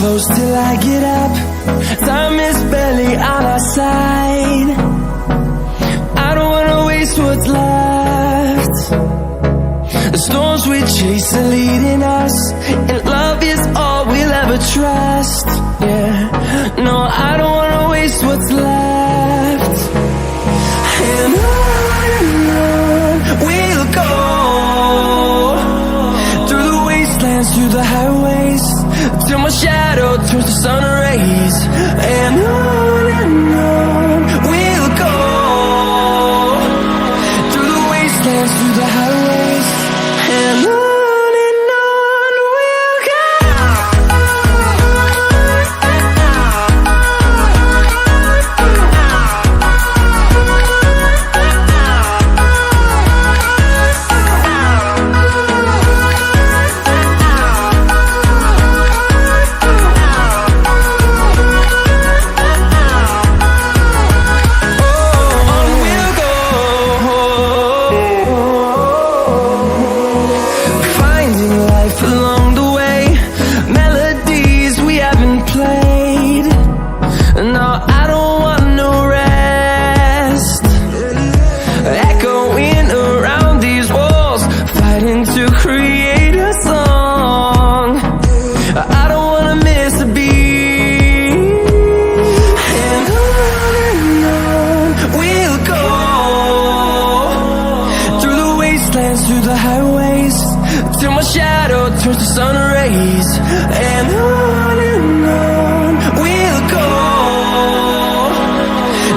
close till I get up. Time is barely on our side. I don't wanna waste what's left. The storms we chase are leading us, and love is all we'll ever trust. Yeah, no, I don't wanna waste what's left. And on we'll go, through the wastelands, through the highways, till my shadow turns to sun rays. And on we'll go, through the wastelands, through the highways, and on we'll go. Along the way, melodies we haven't played. No, I don't want no rest. Echoing around these walls, fighting to create a song. I don't wanna miss a beat. And on we'll go, through the wastelands, through the highways, till my shadow turns to sun rays. And on we'll go,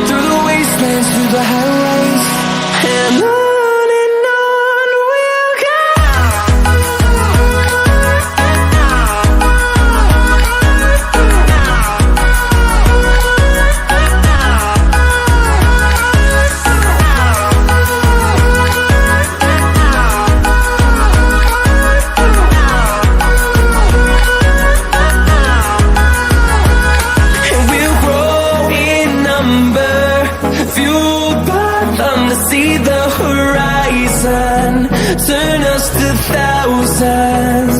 through the wastelands, through the highways, and on we'll go. Fueled by them to see the horizon, turn us to thousands.